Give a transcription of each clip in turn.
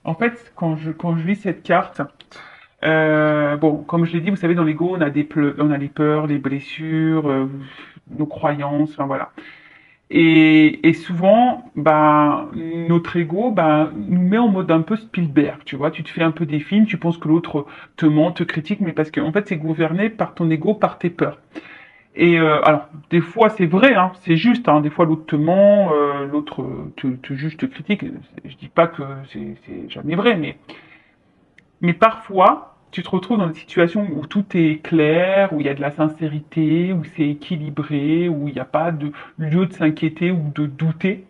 En fait, quand je lis cette carte, bon, comme je l'ai dit, vous savez, dans l'ego, on a les peurs, les blessures, nos croyances, enfin voilà. Et souvent, bah, notre ego, bah, nous met en mode un peu Spielberg, tu vois. Tu te fais un peu des films, tu penses que l'autre te ment, te critique, mais parce qu'en fait, c'est gouverné par ton ego, par tes peurs. Et alors, des fois, c'est vrai, hein, c'est juste. Hein, des fois, l'autre te ment, l'autre te juge, te critique. Je dis pas que c'est jamais vrai, mais parfois, tu te retrouves dans des situations où tout est clair, où il y a de la sincérité, où c'est équilibré, où il n'y a pas de lieu de s'inquiéter ou de douter.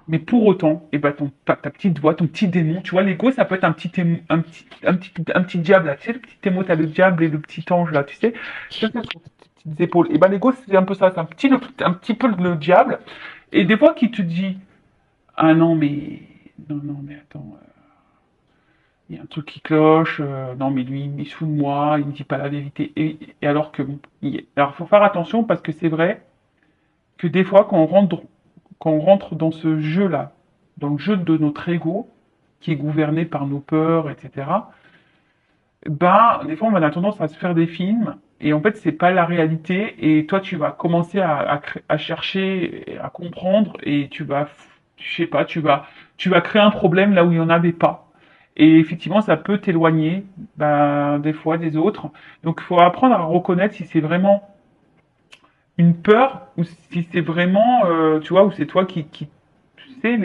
Mais pour autant, eh ben ta petite voix, ton petit démon, tu vois, l'ego, ça peut être un petit diable, là. Tu sais, le petit émo, t'as le diable et le petit ange, là, tu sais. Ça, c'est sur tes petites épaules. Et ben, l'ego, c'est un peu ça, c'est un petit peu le diable. Et des fois, qui te dit, ah non, mais, non, non, mais attends, il y a un truc qui cloche, non, mais lui, il est sous de moi, il ne dit pas la vérité. Et alors que, bon, alors, faut faire attention parce que c'est vrai que des fois, quand on rentre dans ce jeu-là, dans le jeu de notre ego, qui est gouverné par nos peurs, etc., ben, des fois, on a tendance à se faire des films, et en fait, c'est pas la réalité, et toi, tu vas commencer à chercher, à comprendre, et je sais pas, tu vas créer un problème là où il y en avait pas. Et effectivement, ça peut t'éloigner, ben, des fois, des autres. Donc, il faut apprendre à reconnaître si c'est vraiment une peur ou si c'est vraiment, tu vois, ou c'est toi tu sais,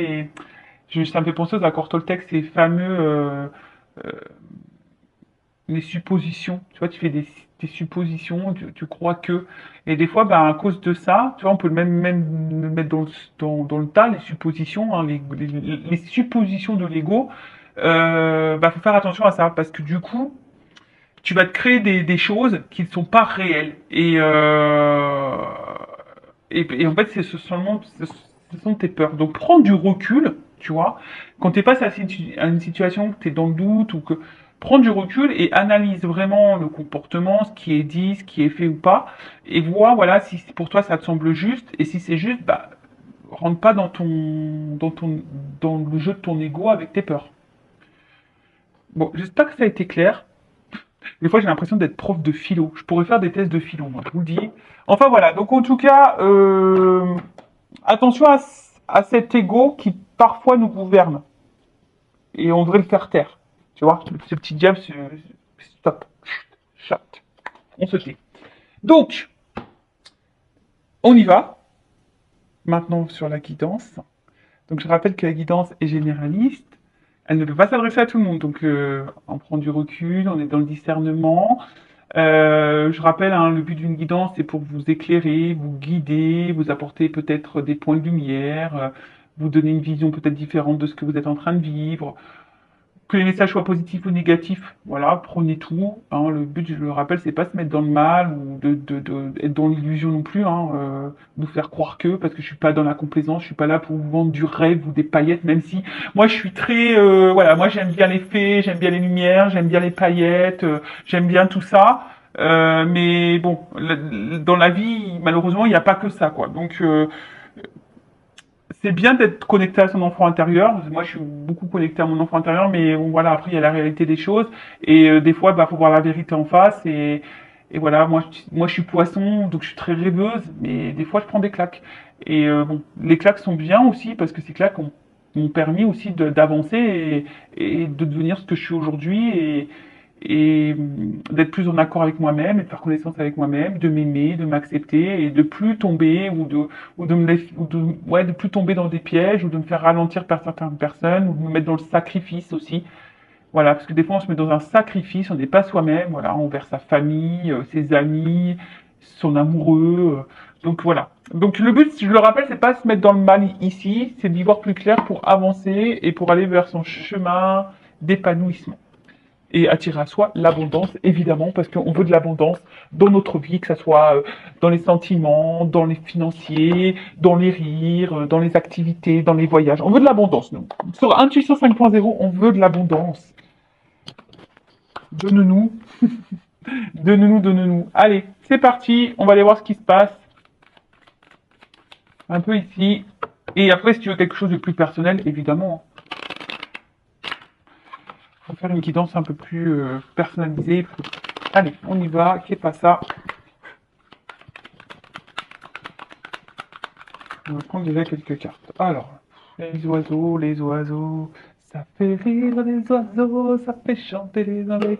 ça me fait penser aux accords Toltec, ces fameux, euh, les suppositions. Tu vois, tu fais des suppositions, tu crois que. Et des fois, bah, à cause de ça, tu vois, on peut même le mettre dans le tas, les suppositions, hein, les suppositions de l'ego. Bah, faut faire attention à ça, parce que du coup, tu vas te créer des choses qui ne sont pas réelles. Et en fait, ce sont tes peurs. Donc, prends du recul, tu vois. Quand tu es face à une situation, que tu es dans le doute ou que prends du recul et analyse vraiment le comportement, ce qui est dit, ce qui est fait ou pas, et vois, voilà, si pour toi ça te semble juste, et si c'est juste, bah, rentre pas dans le jeu de ton ego avec tes peurs. Bon, j'espère que ça a été clair. Des fois, j'ai l'impression d'être prof de philo. Je pourrais faire des tests de philo, moi, je vous le dis. Enfin, voilà. Donc, en tout cas, attention à cet ego qui, parfois, nous gouverne. Et on devrait le faire taire. Tu vois, ce petit diable, stop. Chut. On se tait. Donc, on y va. Maintenant, sur la guidance. Donc, je rappelle que la guidance est généraliste. Elle ne peut pas s'adresser à tout le monde. Donc, on prend du recul, on est dans le discernement. Je rappelle, hein, le but d'une guidance, c'est pour vous éclairer, vous guider, vous apporter peut-être des points de lumière, vous donner une vision peut-être différente de ce que vous êtes en train de vivre. Que les messages soient positifs ou négatifs, voilà, prenez tout. Hein, le but, je le rappelle, c'est pas se mettre dans le mal ou être dans l'illusion non plus, hein, nous faire croire que, parce que je suis pas dans la complaisance, je suis pas là pour vous vendre du rêve ou des paillettes, même si moi je suis très, voilà, moi j'aime bien les fées, j'aime bien les lumières, j'aime bien les paillettes, j'aime bien tout ça. Mais bon, dans la vie, malheureusement, il n'y a pas que ça, quoi. Donc, c'est bien d'être connecté à son enfant intérieur. Moi, je suis beaucoup connecté à mon enfant intérieur, mais bon, voilà, après, il y a la réalité des choses. Et des fois, bah, faut voir la vérité en face. Et voilà, moi, je suis poisson, donc je suis très rêveuse, mais des fois, je prends des claques. Et bon, les claques sont bien aussi, parce que ces claques m'ont permis aussi d'avancer et de devenir ce que je suis aujourd'hui. Et d'être plus en accord avec moi-même et de faire connaissance avec moi-même, de m'aimer, de m'accepter et de plus tomber ou de me laisser, ouais, de plus tomber dans des pièges ou de me faire ralentir par certaines personnes ou de me mettre dans le sacrifice aussi. Voilà, parce que des fois on se met dans un sacrifice, on n'est pas soi-même, voilà, envers sa famille, ses amis, son amoureux. Donc voilà. Donc le but, je le rappelle, c'est pas se mettre dans le mal ici, c'est d'y voir plus clair pour avancer et pour aller vers son chemin d'épanouissement et attirer à soi l'abondance, évidemment, parce qu'on veut de l'abondance dans notre vie, que ce soit dans les sentiments, dans les financiers, dans les rires, dans les activités, dans les voyages. On veut de l'abondance, nous. Sur Intuition 5.0, on veut de l'abondance. Donne-nous, donne-nous, donne-nous. Allez, c'est parti, on va aller voir ce qui se passe. Un peu ici. Et après, si tu veux quelque chose de plus personnel, évidemment, faut faire une guidance un peu plus personnalisée. Allez, on y va, qu'est pas ça. On va prendre déjà quelques cartes. Alors, les oiseaux, ça fait rire les oiseaux, ça fait chanter les abeilles.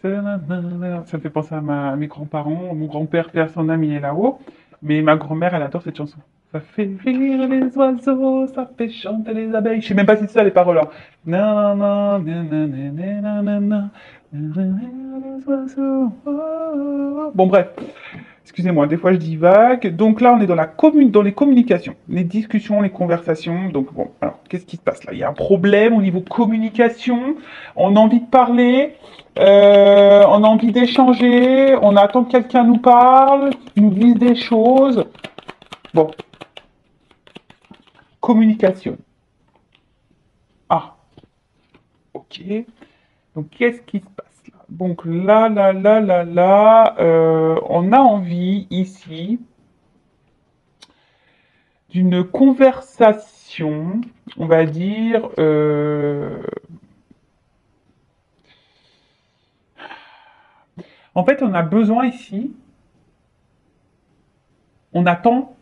Ça me fait penser à mes grands-parents. Mon grand-père, père son âme, il est là-haut. Mais ma grand-mère, elle adore cette chanson. Ça fait rire les oiseaux, ça fait chanter les abeilles. Je sais même pas si c'est ça les paroles. Hein. Nanana, nanana, nanana, nanana, les oiseaux. Oh, oh, oh. Bon, bref. Excusez-moi, des fois je divague. Donc là, on est dans dans les communications, les discussions, les conversations. Donc bon, alors qu'est-ce qui se passe là? Il y a un problème au niveau communication. On a envie de parler, on a envie d'échanger, on attend que quelqu'un nous parle, nous dise des choses. Bon, communication. Ah, ok. Donc qu'est-ce qui se passe là? Donc on a envie ici d'une conversation, on va dire, en fait, on a besoin ici, on attend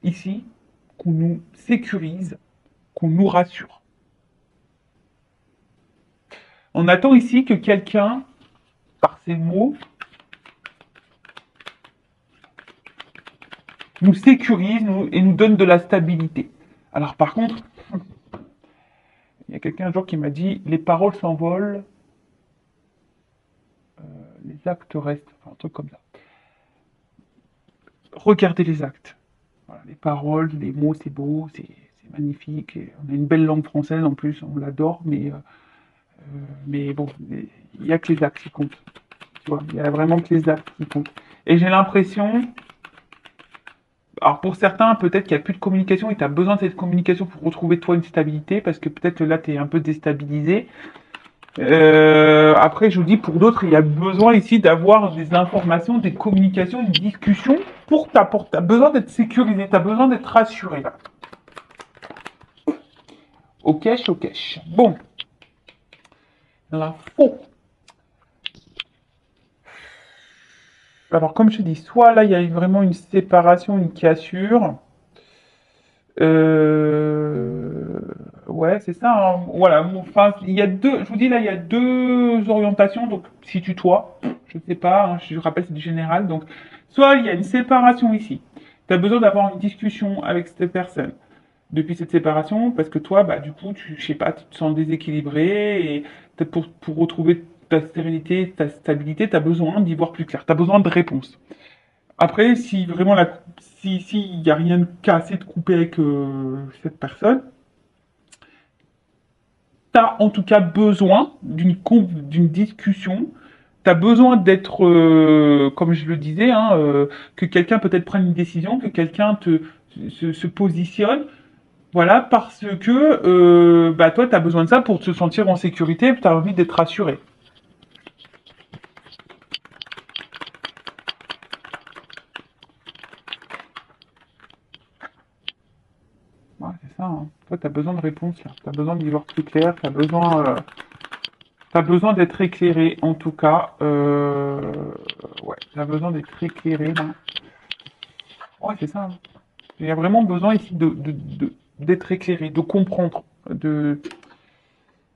ici qu'on nous sécurise, qu'on nous rassure. On attend ici que quelqu'un, par ses mots, nous sécurise et nous donne de la stabilité. Alors par contre, il y a quelqu'un un jour qui m'a dit, les paroles s'envolent, les actes restent, enfin un truc comme ça. Regardez les actes. Voilà, les paroles, les mots, c'est beau, c'est magnifique. Et on a une belle langue française en plus, on l'adore, mais bon, il n'y a que les actes qui comptent. Tu vois, il y a vraiment que les actes qui comptent. Et j'ai l'impression, alors pour certains, peut-être qu'il n'y a plus de communication et tu as besoin de cette communication pour retrouver toi une stabilité, parce que peut-être là, tu es un peu déstabilisé. Après, je vous dis, pour d'autres, il y a besoin ici d'avoir des informations, des communications, une discussion pour t'apporter. Tu as besoin d'être sécurisé, tu as besoin d'être rassuré là. Ok, ok. Bon, l'info. Alors, comme je te dis, soit là, il y a vraiment une séparation, une cassure. Euh, Ouais, c'est ça. Hein. Voilà. Enfin, il y a deux. Je vous dis là, il y a deux orientations. Donc, si tu toi, je ne sais pas. Hein, je rappelle, c'est du général. Donc, soit il y a une séparation ici. Tu as besoin d'avoir une discussion avec cette personne depuis cette séparation, parce que toi, bah, du coup, je sais pas, tu te sens déséquilibré et pour retrouver ta sérénité, ta stabilité, tu as besoin d'y voir plus clair. Tu as besoin de réponses. Après, si vraiment si il y a rien de cassé, de coupé avec cette personne, tu as en tout cas besoin d'une discussion. Tu as besoin d'être, comme je le disais, hein, que quelqu'un peut-être prenne une décision, que quelqu'un se positionne. Voilà, parce que bah, toi, tu as besoin de ça pour te sentir en sécurité, tu as envie d'être rassuré. Ouais, c'est ça. Hein. Toi, tu as besoin de réponses, là. Tu as besoin d'y voir plus clair, t'as besoin d'être éclairé, en tout cas. Ouais, t'as besoin d'être éclairé, là. Ouais, c'est ça. Hein. Il y a vraiment besoin ici d'être éclairé, de comprendre,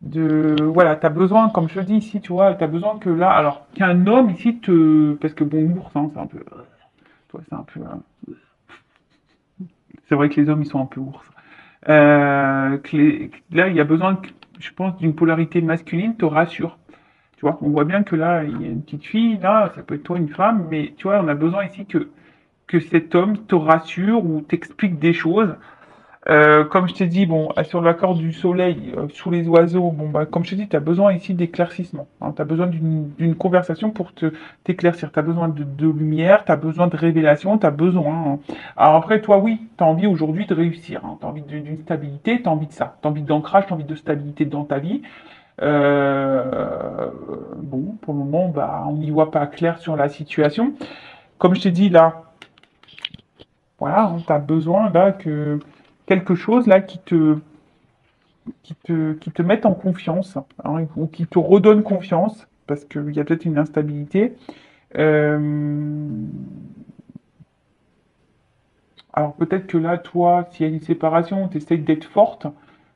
voilà, t'as besoin, comme je te dis ici, tu vois, t'as besoin que là, alors, qu'un homme ici parce que bon, l'ours, hein, c'est un peu, toi, c'est un peu, c'est vrai que les hommes, ils sont un peu ours. Là, il y a besoin, je pense, d'une polarité masculine te rassure. Tu vois, on voit bien que là, il y a une petite fille, là, ça peut être toi, une femme, mais tu vois, on a besoin ici que cet homme te rassure ou t'explique des choses. Comme je t'ai dit, bon, sur l'accord du soleil, sous les oiseaux, bon, bah, comme je t'ai dit, tu as besoin ici d'éclaircissement. Hein, tu as besoin d'une conversation pour t'éclaircir. Tu as besoin de lumière, tu as besoin de révélation, tu as besoin. Hein. Alors après, toi, oui, tu as envie aujourd'hui de réussir. Hein, tu as envie d'une stabilité, tu as envie de ça. Tu as envie d'ancrage, tu as envie de stabilité dans ta vie. Bon, pour le moment, bah, on n'y voit pas clair sur la situation. Comme je t'ai dit là, voilà, tu as besoin là que quelque chose là qui te mettent en confiance, hein, ou qui te redonnent confiance, parce qu'il y a peut-être une instabilité. Euh, alors peut-être que là, toi, s'il y a une séparation, tu essayes d'être forte,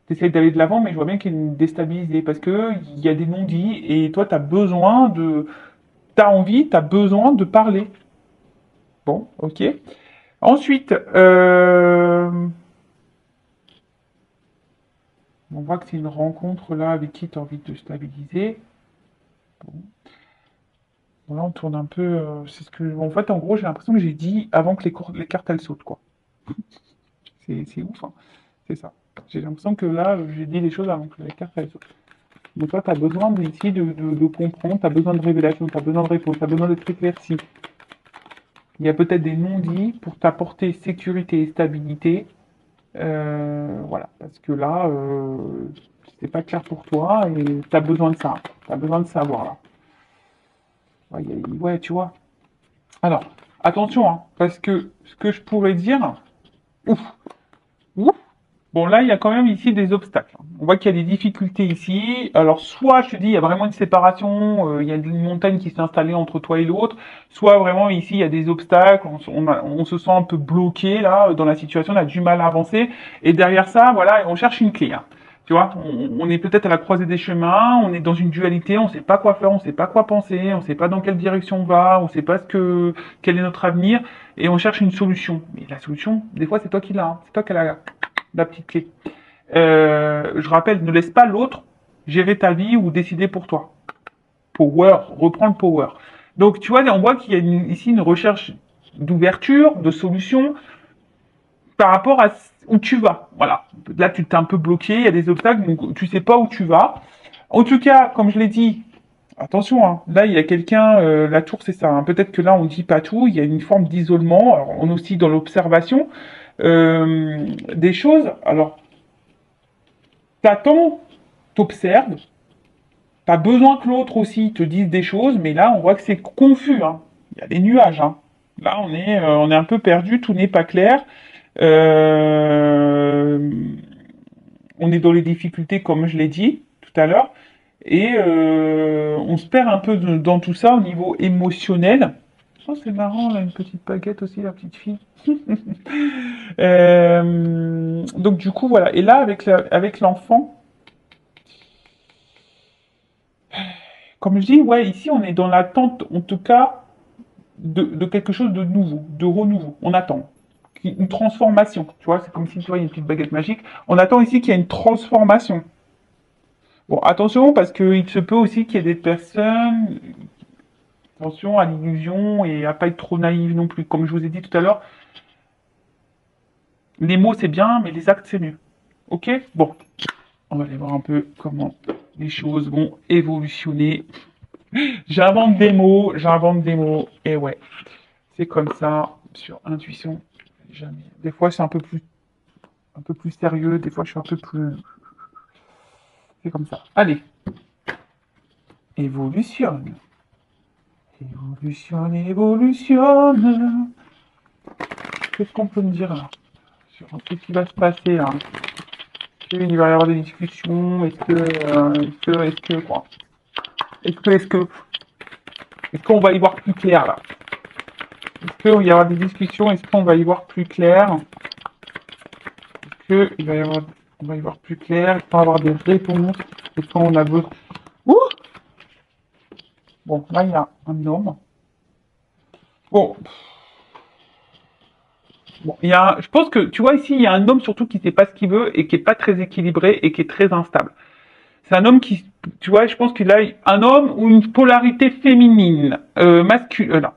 tu essayes d'aller de l'avant, mais je vois bien qu'il y a une déstabilisée, parce que il y a des non-dits, et toi, tu as besoin de... Tu as envie, tu as besoin de parler. Bon, ok. Ensuite, on voit que c'est une rencontre là avec qui tu as envie de te stabiliser. Bon. Bon, là, on tourne un peu. C'est ce que, en fait, en gros, j'ai l'impression que j'ai dit avant que les cartes elles sautent, quoi. C'est ouf, hein. C'est ça. J'ai l'impression que là, j'ai dit les choses avant que les cartes elles sautent. Donc, toi, tu as besoin ici de comprendre, tu as besoin de révélation, tu as besoin de réponse, tu as besoin d'être éclairci. Il y a peut-être des non-dits pour t'apporter sécurité et stabilité. Voilà, parce que là, c'est pas clair pour toi et tu as besoin de ça. Tu as besoin de savoir, là. Ouais, ouais, tu vois. Alors, attention, hein, parce que ce que je pourrais dire, ouf, ouf. Bon, là, il y a quand même ici des obstacles. On voit qu'il y a des difficultés ici. Alors, soit, je te dis, il y a vraiment une séparation, il y a une montagne qui s'est installée entre toi et l'autre, soit vraiment ici, il y a des obstacles, on se sent un peu bloqué, là, dans la situation, on a du mal à avancer. Et derrière ça, voilà, on cherche une clé, hein. Tu vois, on est peut-être à la croisée des chemins, on est dans une dualité, on sait pas quoi faire, on sait pas quoi penser, on sait pas dans quelle direction on va, on sait pas quel est notre avenir, et on cherche une solution. Mais la solution, des fois, c'est toi qui l'as, hein. C'est toi qui as la petite clé. Je rappelle, ne laisse pas l'autre gérer ta vie ou décider pour toi. Power, reprends le power. Donc, tu vois, on voit qu'il y a ici une recherche d'ouverture, de solution par rapport à où tu vas. Voilà. Là, tu t'es un peu bloqué, il y a des obstacles, donc tu sais pas où tu vas. En tout cas, comme je l'ai dit, attention, hein, là, il y a quelqu'un, la tour, c'est ça, hein. Peut-être que là, on dit pas tout, il y a une forme d'isolement. Alors, on est aussi dans l'observation des choses. Alors, t'attends, t'observes, t'as besoin que l'autre aussi te dise des choses, mais là, on voit que c'est confus, hein. Il y a des nuages, hein. Là, on est un peu perdu, tout n'est pas clair. Euh, on est dans les difficultés, comme je l'ai dit tout à l'heure, et on se perd un peu dans tout ça au niveau émotionnel. Oh, c'est marrant, là, une petite baguette aussi, la petite fille. Donc, du coup, voilà. Et là, avec l'enfant, comme je dis, ouais, ici, on est dans l'attente, en tout cas, de quelque chose de nouveau, de renouveau. On attend. Une transformation. Tu vois, c'est comme si tu vois, il y a une petite baguette magique. On attend ici qu'il y ait une transformation. Bon, attention, parce qu'il se peut aussi qu'il y ait des personnes, attention à l'illusion et à pas être trop naïve non plus. Comme je vous ai dit tout à l'heure, les mots c'est bien, mais les actes c'est mieux. Ok? Bon, on va aller voir un peu comment les choses vont évolutionner. J'invente des mots, et ouais, c'est comme ça, sur intuition. Jamais. Des fois c'est un peu plus sérieux, des fois je suis un peu plus. C'est comme ça. Allez, évolutionne. Évolutionne, évolutionne. Qu'est-ce qu'on peut me dire là sur ce qui va se passer là? Est-ce qu'il va y avoir des discussions? Est-ce que quoi? Est-ce qu'on va y voir plus clair là? Est-ce qu'il va y avoir des discussions? Est-ce qu'on va y voir plus clair? Est-ce qu'il va y avoir, on va y voir plus clair? Est-ce qu'on va avoir des réponses? Est-ce qu'on a besoin? Ouh. Bon, là il y a un homme. Bon, bon, je pense que tu vois ici il y a un homme surtout qui sait pas ce qu'il veut et qui est pas très équilibré et qui est très instable. C'est un homme qui, tu vois, je pense qu'il a un homme ou une polarité féminine, masculine. Non,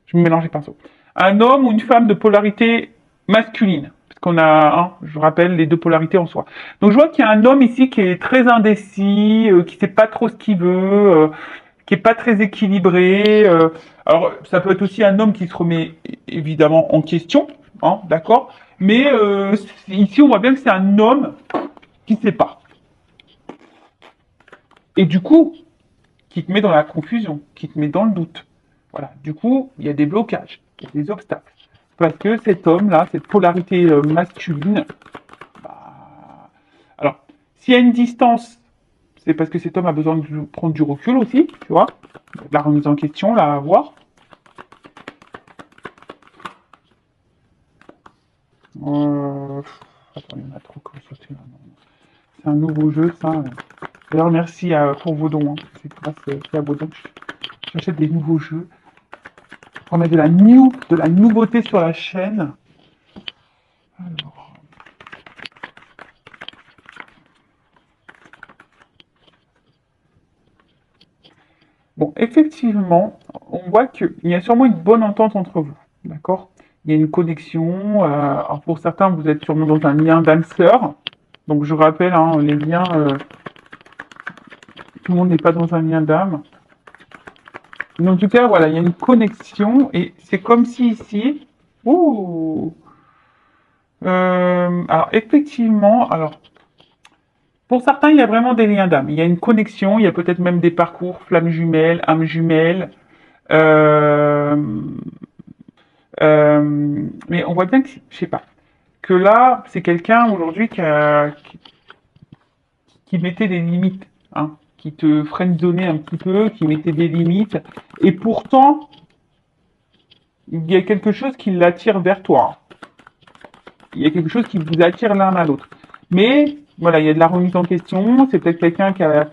je me mélange les pinceaux. Un homme ou une femme de polarité masculine. Parce qu'on a, hein, je rappelle, les deux polarités en soi. Donc je vois qu'il y a un homme ici qui est très indécis, qui sait pas trop ce qu'il veut, qui est pas très équilibré. Alors ça peut être aussi un homme qui se remet évidemment en question, hein, d'accord. Mais ici on voit bien que c'est un homme qui sait pas. Et du coup, qui te met dans la confusion, qui te met dans le doute. Voilà. Du coup, il y a des blocages, il y a des obstacles. Parce que cet homme-là, cette polarité masculine, bah, alors, S'il y a une distance, c'est parce que cet homme a besoin de prendre du recul aussi, tu vois. La remise en question, là, à voir. Euh... Attends, il y en a trop comme sauter là. C'est un nouveau jeu, ça. D'ailleurs, merci pour vos dons, hein. C'est grâce à vos dons que j'achète des nouveaux jeux. On met de la nouveauté sur la chaîne. Alors, bon, effectivement, on voit qu'il y a sûrement une bonne entente entre vous, d'accord? Il y a une connexion. Alors pour certains, vous êtes sûrement dans un lien d'âme sœur. Donc je rappelle, hein, les liens, tout le monde n'est pas dans un lien d'âme. Mais en tout cas, voilà, il y a une connexion et c'est comme si ici, ouh, alors effectivement, alors pour certains, il y a vraiment des liens d'âme. Il y a une connexion, il y a peut-être même des parcours flammes jumelles, âmes jumelles. Euh, mais on voit bien que, je sais pas, que là, c'est quelqu'un aujourd'hui qui mettait des limites, hein, qui te freinait un petit peu, qui mettait des limites. Et pourtant, il y a quelque chose qui l'attire vers toi. Il y a quelque chose qui vous attire l'un à l'autre. Mais voilà, il y a de la remise en question. C'est peut-être quelqu'un qui a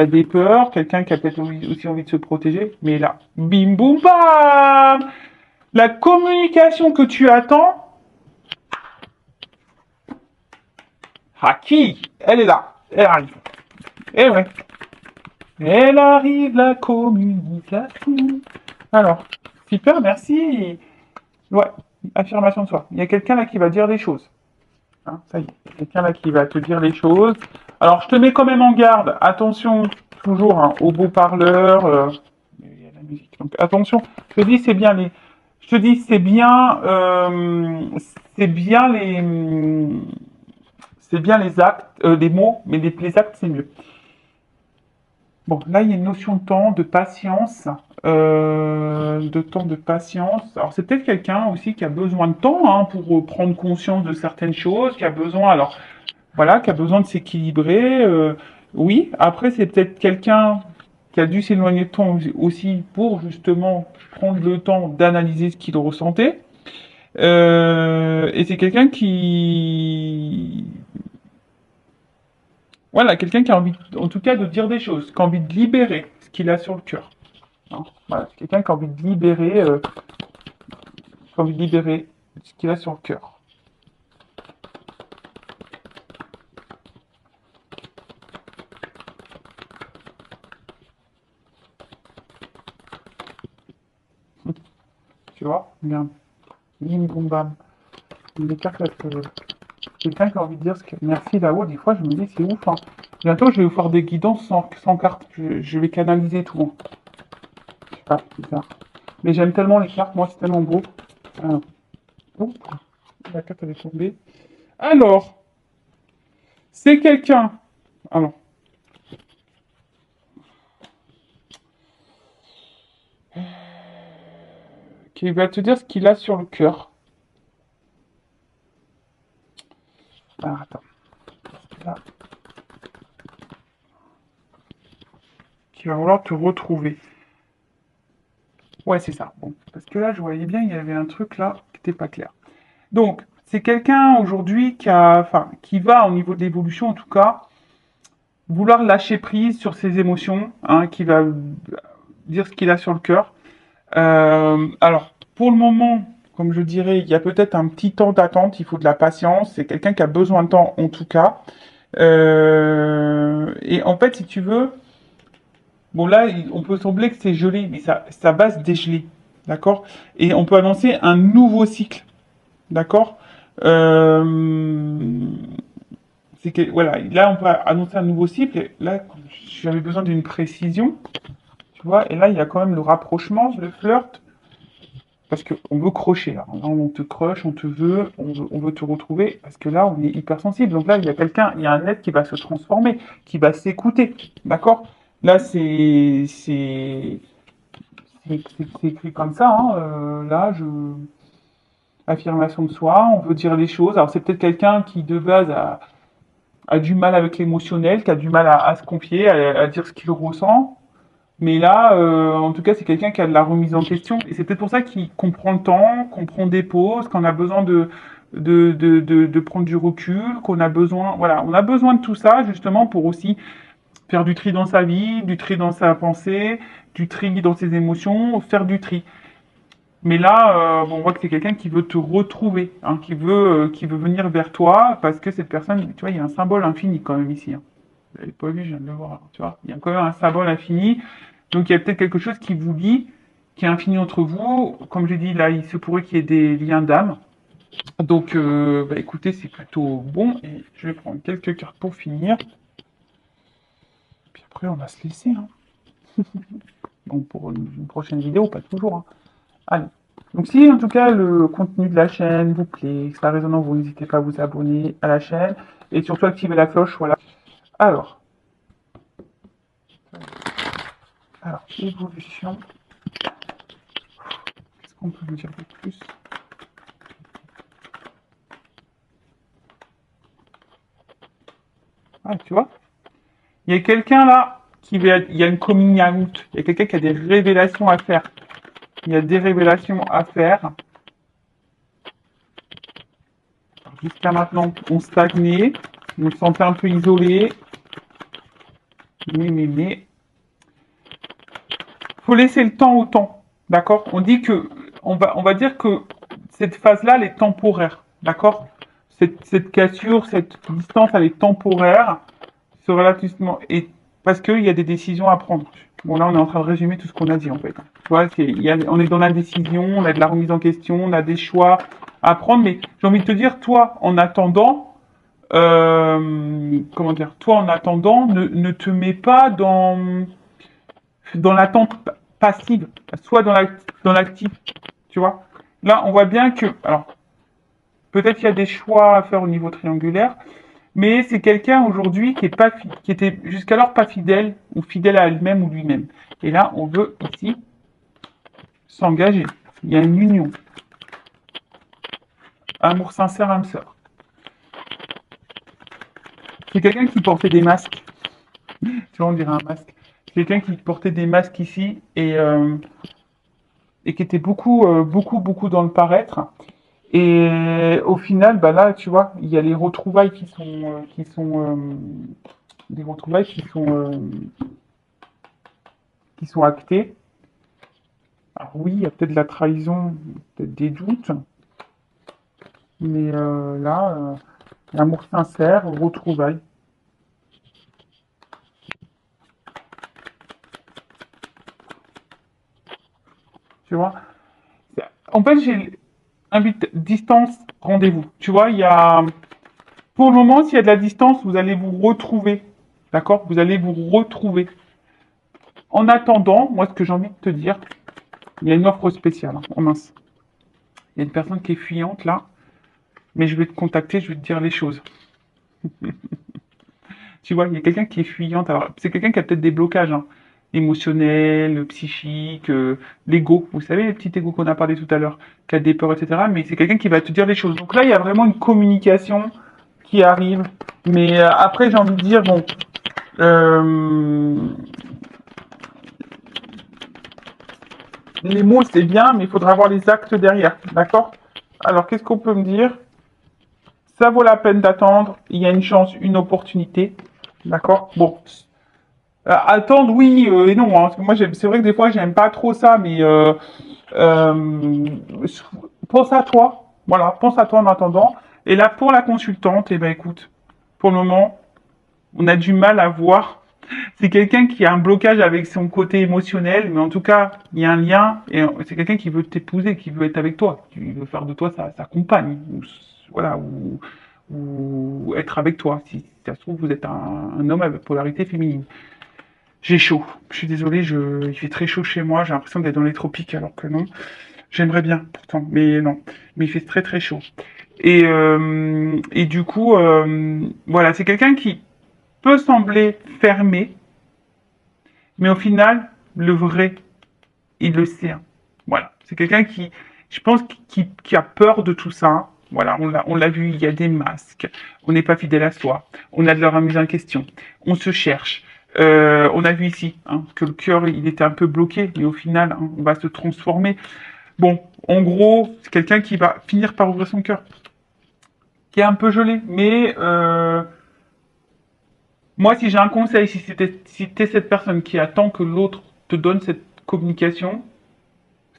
des peurs, quelqu'un qui a peut-être aussi envie de se protéger. Mais là, bim boum bam, la communication que tu attends, Haki, elle est là, elle arrive. Eh ouais, elle arrive la communication. Alors, super, merci. Ouais, affirmation de soi. Il y a quelqu'un là qui va dire des choses. Hein, ça y est, quelqu'un là qui va te dire les choses. Alors, je te mets quand même en garde. Attention, toujours hein, aux beaux parleurs. Il y a la musique. Donc, attention. Je te dis, c'est bien les. Je te dis, c'est bien les actes, les mots, mais les actes, c'est mieux. Bon, là, il y a une notion de temps, de patience, de temps de patience. Alors, c'est peut-être quelqu'un aussi qui a besoin de temps hein, pour prendre conscience de certaines choses, qui a besoin, alors, voilà, qui a besoin de s'équilibrer. Oui, après, c'est peut-être quelqu'un qui a dû s'éloigner de temps aussi pour justement prendre le temps d'analyser ce qu'il ressentait. Et c'est quelqu'un qui, voilà, quelqu'un qui a envie, en tout cas, de dire des choses, qui a envie de libérer ce qu'il a sur le cœur. Hein. Voilà, c'est quelqu'un qui a envie de libérer, ce qu'il a sur le cœur. Tu vois? Regarde. Bim, boum, bam. Les cartes là, quelqu'un qui a envie de dire ce que. Merci là-haut, des fois je me dis c'est ouf. Hein. Bientôt je vais vous faire des guidances sans cartes. Je vais canaliser tout. Hein. Je sais pas, c'est bizarre. Mais j'aime tellement les cartes, moi c'est tellement beau. Alors, oups, la carte elle est tombée. Alors, c'est quelqu'un. Alors, qui va te dire ce qu'il a sur le cœur. Alors, attends. Là, qui va vouloir te retrouver. Ouais, c'est ça. Bon, parce que là, je voyais bien, il y avait un truc là qui n'était pas clair. Donc, c'est quelqu'un aujourd'hui qui va au niveau de l'évolution, en tout cas, vouloir lâcher prise sur ses émotions, hein, qui va dire ce qu'il a sur le cœur. Alors, pour le moment, comme je dirais, il y a peut-être un petit temps d'attente, il faut de la patience. C'est quelqu'un qui a besoin de temps, en tout cas. Et en fait, si tu veux, bon là, on peut sembler que c'est gelé, mais ça va se dégeler, d'accord? Et on peut annoncer un nouveau cycle, d'accord? Euh, c'est que voilà, là on peut annoncer un nouveau cycle. Et là, j'avais besoin d'une précision, tu vois. Et là, il y a quand même le rapprochement, le flirt, parce qu'on veut crocher. Là, on te croche, on veut te retrouver, parce que là, on est hypersensible. Donc là, il y a quelqu'un, il y a un être qui va se transformer, qui va s'écouter, d'accord? Là, c'est écrit comme ça. Hein, là, affirmation de soi, on veut dire les choses. Alors c'est peut-être quelqu'un qui de base a du mal avec l'émotionnel, qui a du mal à se confier, à dire ce qu'il ressent. Mais là, en tout cas, c'est quelqu'un qui a de la remise en question. Et c'est peut-être pour ça qu'on prend le temps, qu'on prend des pauses, qu'on a besoin de prendre du recul, qu'on a besoin, voilà, on a besoin de tout ça justement pour aussi faire du tri dans sa vie, du tri dans sa pensée, du tri dans ses émotions, faire du tri. Mais là, bon, on voit que c'est quelqu'un qui veut te retrouver, hein, qui veut venir vers toi, parce que cette personne, tu vois, il y a un symbole infini quand même ici. Hein. Vous l'avez pas vu, je viens de le voir, tu vois. Il y a quand même un symbole infini. Donc il y a peut-être quelque chose qui vous lie, qui est infini entre vous. Comme j'ai dit, là, il se pourrait qu'il y ait des liens d'âme. Donc, bah, écoutez, c'est plutôt bon. Et je vais prendre quelques cartes pour finir. Puis après, on va se laisser. Hein. Bon, pour une prochaine vidéo, pas toujours. Hein. Allez. Donc si en tout cas le contenu de la chaîne vous plaît, que ça résonne en vous, n'hésitez pas à vous abonner à la chaîne et surtout activer la cloche, voilà. Alors, évolution. Qu'est-ce qu'on peut me dire de plus? Ah, tu vois, il y a quelqu'un là il y a une coming out, il y a quelqu'un qui a des révélations à faire. Il y a des révélations à faire. Jusqu'à maintenant, on stagnait, on se sentait un peu isolé. Mais, faut laisser le temps au temps, d'accord? On dit que, on va dire que cette phase-là, elle est temporaire, d'accord? Cette cassure, cette distance, elle est temporaire, ce ralentissement, et parce qu'il y a des décisions à prendre. Bon, là, on est en train de résumer tout ce qu'on a dit, en fait. Tu vois, on est dans l'indécision, on a de la remise en question, on a des choix à prendre, mais j'ai envie de te dire, toi, en attendant, comment dire, toi, en attendant, ne te mets pas dans l'attente passive, soit dans l'actif, tu vois. Là, on voit bien que, alors, peut-être qu'il y a des choix à faire au niveau triangulaire, mais c'est quelqu'un aujourd'hui qui était jusqu'alors pas fidèle ou fidèle à elle-même ou lui-même. Et là, on veut ici s'engager. Il y a une union. Amour sincère, âme sœur. C'est quelqu'un qui portait des masques. Tu vois, on dirait un masque. C'est quelqu'un qui portait des masques ici et qui était beaucoup dans le paraître. Et au final, bah là, tu vois, il y a les retrouvailles des retrouvailles qui sont actées. Alors oui, il y a peut-être de la trahison, peut-être des doutes, mais là, l'amour sincère, retrouvailles. Tu vois. En fait, j'ai invite distance, rendez-vous. Tu vois, il y a pour le moment, s'il y a de la distance, vous allez vous retrouver. D'accord? Vous allez vous retrouver. En attendant, moi, ce que j'ai envie de te dire, il y a une offre spéciale. Hein. Oh mince. Il y a une personne qui est fuyante là, mais je vais te contacter, je vais te dire les choses. Tu vois, il y a quelqu'un qui est fuyante. Alors, c'est quelqu'un qui a peut-être des blocages hein, émotionnels, psychiques, l'ego. Vous savez, les petits égos qu'on a parlé tout à l'heure, qui a des peurs, etc. Mais c'est quelqu'un qui va te dire les choses. Donc là, il y a vraiment une communication qui arrive. Mais après, j'ai envie de dire, bon, euh, les mots, c'est bien, mais il faudra avoir les actes derrière. D'accord? Alors, qu'est-ce qu'on peut me dire? Ça vaut la peine d'attendre. Il y a une chance, une opportunité. D'accord? Bon. Attendre, oui et non. Hein, parce que moi, c'est vrai que des fois, j'aime pas trop ça, mais euh, pense à toi. Voilà, pense à toi en attendant. Et là, pour la consultante, eh ben, écoute, pour le moment, on a du mal à voir. C'est quelqu'un qui a un blocage avec son côté émotionnel, mais en tout cas, il y a un lien, et c'est quelqu'un qui veut t'épouser, qui veut être avec toi, qui veut faire de toi sa compagne, ou, voilà, ou être avec toi. Si ça se trouve, vous êtes un homme avec polarité féminine. J'ai chaud. Je suis désolé, il fait très chaud chez moi. J'ai l'impression d'être dans les tropiques, alors que non. J'aimerais bien, pourtant, mais non. Mais il fait très très chaud. Et du coup, voilà, c'est quelqu'un qui peut sembler fermé, mais au final, le vrai, il le sait. Hein. Voilà, c'est quelqu'un qui, je pense, qui a peur de tout ça. Hein. Voilà, on l'a vu, il y a des masques. On n'est pas fidèle à soi. On a de la remise en question. On se cherche. On a vu ici hein, que le cœur, il était un peu bloqué, mais au final, hein, on va se transformer. Bon, en gros, c'est quelqu'un qui va finir par ouvrir son cœur, qui est un peu gelé. Mais moi, si j'ai un conseil, si t'es cette personne qui attend que l'autre te donne cette communication,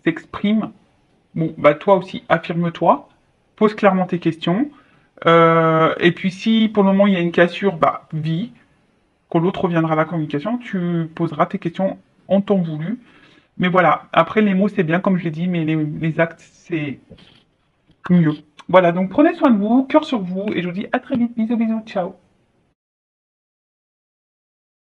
s'exprime, bon, bah toi aussi, affirme-toi, pose clairement tes questions. Et puis si pour le moment il y a une cassure, bah vis. Quand l'autre reviendra à la communication, tu poseras tes questions en temps voulu. Mais voilà, après les mots c'est bien comme je l'ai dit, mais les actes c'est mieux. Voilà, donc prenez soin de vous, cœur sur vous, et je vous dis à très vite. Bisous, bisous, ciao.